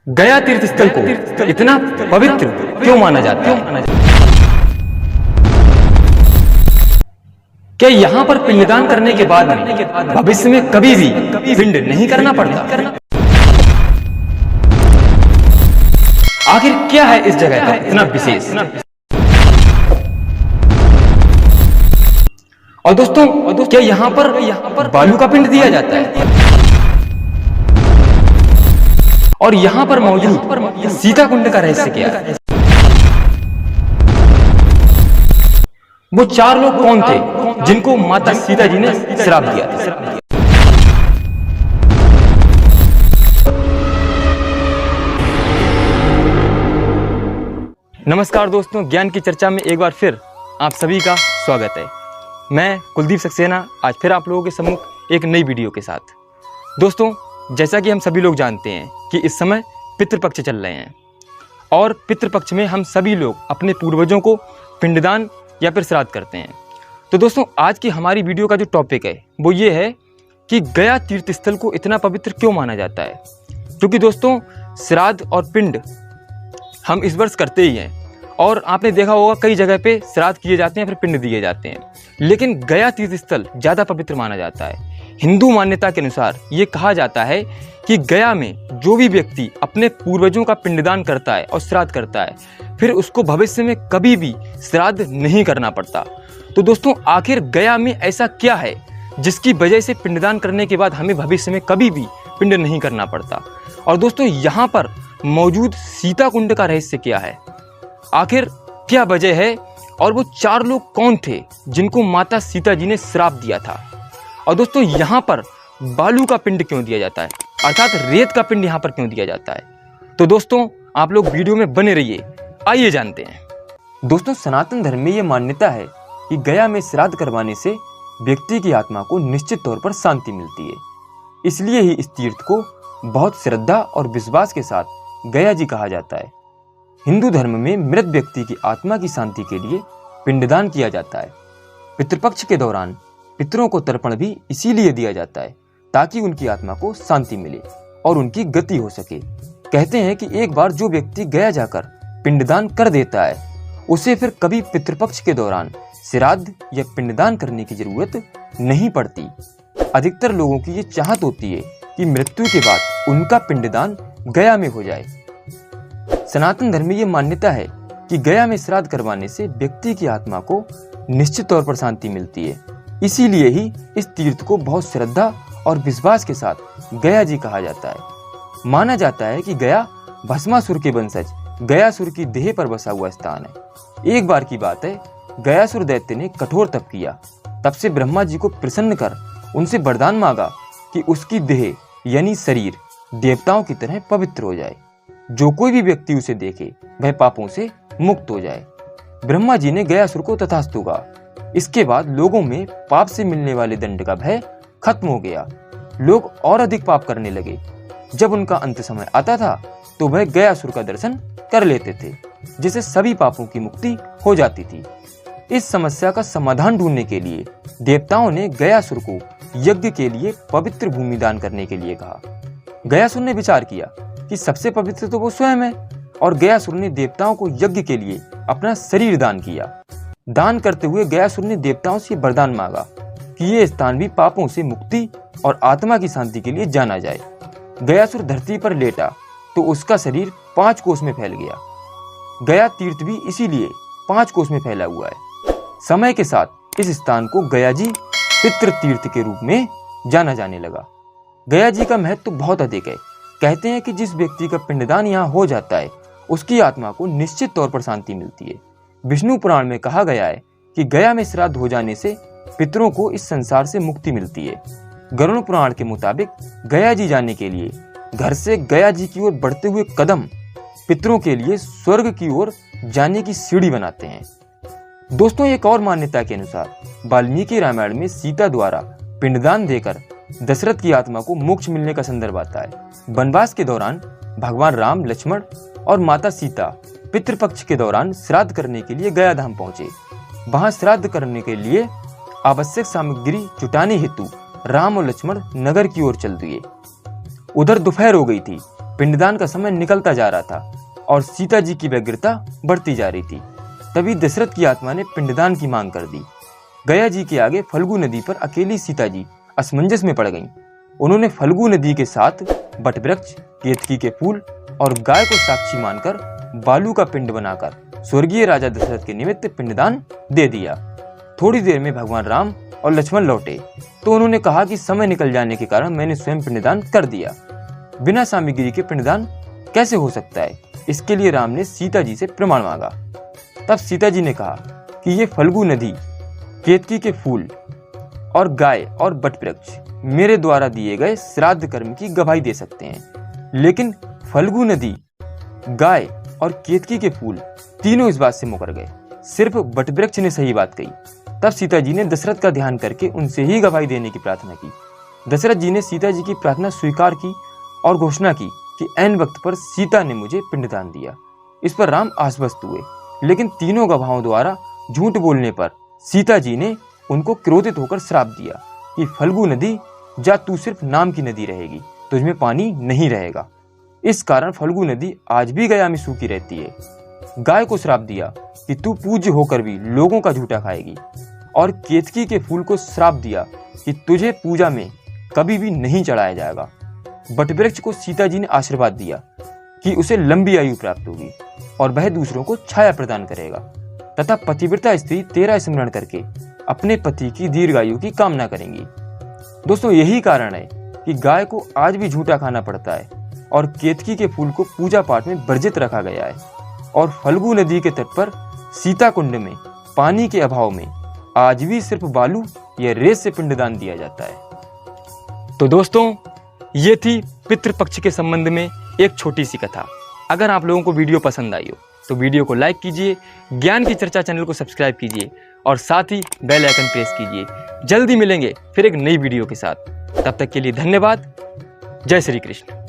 गया तीर्थ स्थल को इतना पवित्र क्यों माना जाता है? क्या यहाँ पर पिंडदान करने के बाद भविष्य में कभी भी पिंड नहीं करना पड़ता? आखिर क्या है इस जगह का इतना विशेष? और दोस्तों क्या यहाँ पर बालू का पिंड दिया जाता है? और यहाँ पर मौजूद सीता कुंड का रहस्य क्या है? वो चार लोग कौन थे जिनको माता सीता जी ने श्राप दिया था? नमस्कार दोस्तों, ज्ञान की चर्चा में एक बार फिर आप सभी का स्वागत है। मैं कुलदीप सक्सेना आज फिर आप लोगों के सम्मुख एक नई वीडियो के साथ। दोस्तों, जैसा कि हम सभी लोग जानते हैं कि इस समय पितृपक्ष चल रहे हैं और पितृपक्ष में हम सभी लोग अपने पूर्वजों को पिंडदान या फिर श्राद्ध करते हैं। तो दोस्तों, आज की हमारी वीडियो का जो टॉपिक है वो ये है कि गया तीर्थ स्थल को इतना पवित्र क्यों माना जाता है। क्योंकि दोस्तों, श्राद्ध और पिंड हम इस वर्ष करते ही हैं और आपने देखा होगा कई जगह पे श्राद्ध किए जाते हैं फिर पिंड दिए जाते हैं, लेकिन गया तीर्थ स्थल ज़्यादा पवित्र माना जाता है। हिंदू मान्यता के अनुसार ये कहा जाता है कि गया में जो भी व्यक्ति अपने पूर्वजों का पिंडदान करता है और श्राद्ध करता है फिर उसको भविष्य में कभी भी श्राद्ध नहीं करना पड़ता। तो दोस्तों, आखिर गया में ऐसा क्या है जिसकी वजह से पिंडदान करने के बाद हमें भविष्य में कभी भी पिंड नहीं करना पड़ता? और दोस्तों, यहाँ पर मौजूद सीता कुंड का रहस्य क्या है? आखिर क्या वजह है और वो चार लोग कौन थे जिनको माता सीता जी ने श्राप दिया था? और दोस्तों, यहाँ पर बालू का पिंड क्यों दिया जाता है, अर्थात रेत का पिंड यहाँ पर क्यों दिया जाता है? तो दोस्तों, आप लोग वीडियो में बने रहिए, आइए जानते हैं। दोस्तों, सनातन धर्म में ये मान्यता है कि गया में श्राद्ध करवाने से व्यक्ति की आत्मा को निश्चित तौर पर शांति मिलती है। इसलिए ही इस तीर्थ को बहुत श्रद्धा और विश्वास के साथ गया जी कहा जाता है। हिंदू धर्म में मृत व्यक्ति की आत्मा की शांति के लिए पिंडदान किया जाता है। पितृपक्ष के दौरान पितरों को तर्पण भी इसीलिए दिया जाता है ताकि उनकी आत्मा को शांति मिले और उनकी गति हो सके। कहते हैं कि एक बार जो व्यक्ति गया जाकर पिंडदान कर देता है उसे फिर कभी पितृपक्ष के दौरान श्राद्ध या पिंडदान करने की जरूरत नहीं पड़ती। अधिकतर लोगों की ये चाहत होती है कि मृत्यु के बाद उनका पिंडदान गया में हो जाए। सनातन धर्म में ये मान्यता है कि गया में श्राद्ध करवाने से व्यक्ति की आत्मा को निश्चित तौर पर शांति मिलती है। इसीलिए ही इस तीर्थ को बहुत श्रद्धा और विश्वास के साथ गया जी कहा जाता है। माना जाता है कि गया भस्मासुर के वंशज गयासुर की देह पर बसा हुआ स्थान है। एक बार की बात है, गयासुर दैत्य ने कठोर तप किया। तब से ब्रह्मा जी को प्रसन्न कर उनसे वरदान मांगा कि उसकी देह यानी शरीर देवताओं की तरह पवित्र हो जाए। जो कोई भी व्यक्ति उसे देखे वह पापों से मुक्त हो जाए। ब्रह्मा जी ने गयासुर को तथास्तु कहा। इसके बाद लोगों में पाप से मिलने वाले दंड का भय खत्म हो गया। लोग और अधिक पाप करने लगे। जब उनका अंत समय आता था तो वह गयासुर का दर्शन कर लेते थे, जिससे सभी पापों की मुक्ति हो जाती थी। इस समस्या का समाधान ढूंढने के लिए देवताओं ने गयासुर को यज्ञ के लिए पवित्र भूमि दान करने के लिए कहा। गयासुर ने विचार किया कि सबसे पवित्र तो वो स्वयं है और गयासुर ने देवताओं को यज्ञ के लिए अपना शरीर दान किया। दान करते हुए गयासुर ने देवताओं से वरदान मांगा कि ये स्थान भी पापों से मुक्ति और आत्मा की शांति के लिए जाना जाए। गयासुर धरती पर लेटा तो उसका शरीर 5 कोस में फैल गया। गया तीर्थ भी इसीलिए 5 कोस में फैला हुआ है। समय के साथ इस स्थान को गया जी पितृ तीर्थ के रूप में जाना जाने लगा। गया जी का महत्व तो बहुत अधिक है। कहते हैं कि जिस व्यक्ति का पिंडदान यहाँ हो जाता है उसकी आत्मा को निश्चित तौर पर शांति मिलती है। विष्णु पुराण में कहा गया है कि गया में श्राद्ध हो जाने से पितरों को इस संसार से मुक्ति मिलती है। गरुड़ पुराण के मुताबिक गया जी जाने के लिए घर से गया जी की ओर बढ़ते हुए कदम पितरों के लिए स्वर्ग की ओर जाने की सीढ़ी बनाते हैं। दोस्तों, एक और मान्यता के अनुसार वाल्मीकि रामायण में सीता द्वारा पिंडदान देकर दशरथ की आत्मा को मोक्ष मिलने का संदर्भ आता है। वनवास के दौरान भगवान राम, लक्ष्मण और माता सीता पितृपक्ष के दौरान श्राद्ध करने के लिए गया धाम पहुंचे। वहां श्राद्ध करने के लिए आवश्यक सामग्री जुटाने हेतु राम और लक्ष्मण नगर की ओर चल दिए। उधर दोपहर हो गई थी। पिंडदान का समय निकलता जा रहा था और सीता जी की व्यग्रता बढ़ती जा रही थी। तभी दशरथ की आत्मा ने पिंडदान की मांग कर दी। गया जी के आगे फल्गु नदी पर अकेली सीता जी असमंजस में पड़ गईं। उन्होंने फल्गु नदी के साथ बटवृक्ष, केतकी के फूल और गाय को साक्षी मानकर बालू का पिंड बनाकर स्वर्गीय राजा दशरथ के निमित्त पिंडदान दे दिया। थोड़ी देर में भगवान राम और लक्ष्मण लौटे तो उन्होंने कहा कि समय निकल जाने के कारण मैंने स्वयं पिंडदान कर दिया। बिना सामग्री के पिंडदान कैसे हो सकता है? इसके लिए राम ने सीता जी से प्रमाण मांगा। तब सीता जी ने कहा कि ये फल्गु नदी, केतकी के फूल और गाय और बटवृक्ष मेरे द्वारा दिए गए श्राद्ध कर्म की गवाही दे सकते हैं, लेकिन फल्गु नदी, गाय और केतकी के फूल तीनों इस बात से मुकर गए। सिर्फ बटवृक्ष ने सही बात कही। तब सीता जी ने दशरथ का ध्यान करके उनसे ही गवाही देने की प्रार्थना की। दशरथ जी ने सीता जी की प्रार्थना स्वीकार की और घोषणा की कि ऐन वक्त पर सीता ने मुझे पिंडदान दिया। इस पर राम आश्वस्त हुए, लेकिन तीनों गवाहों द्वारा झूठ बोलने पर सीता जी ने उनको क्रोधित होकर श्राप दिया कि फल्गु नदी, जा तू सिर्फ नाम की नदी रहेगी, तुझमें पानी नहीं रहेगा। इस कारण फल्गु नदी आज भी गया में सूखी रहती है। गाय को श्राप दिया कि तू पूज्य होकर भी लोगों का झूठा खाएगी, और केतकी के फूल को श्राप दिया कि तुझे पूजा में कभी भी नहीं चढ़ाया जाएगा। बटवृक्ष को सीता जी ने आशीर्वाद दिया कि उसे लंबी आयु प्राप्त होगी और वह दूसरों को छाया प्रदान करेगा, तथा पतिव्रता स्त्री तेरा स्मरण करके अपने पति की दीर्घायु की कामना करेंगी। दोस्तों, यही कारण है कि गाय को आज भी झूठा खाना पड़ता है और केतकी के फूल को पूजा पाठ में वर्जित रखा गया है, और फल्गु नदी के तट पर सीता कुंड में पानी के अभाव में आज भी सिर्फ बालू या रेत से पिंडदान दिया जाता है। तो दोस्तों, ये थी पितृपक्ष के संबंध में एक छोटी सी कथा। अगर आप लोगों को वीडियो पसंद आई हो तो वीडियो को लाइक कीजिए, ज्ञान की चर्चा चैनल को सब्सक्राइब कीजिए और साथ ही बेल आइकन प्रेस कीजिए। जल्दी मिलेंगे फिर एक नई वीडियो के साथ। तब तक के लिए धन्यवाद। जय श्री कृष्ण।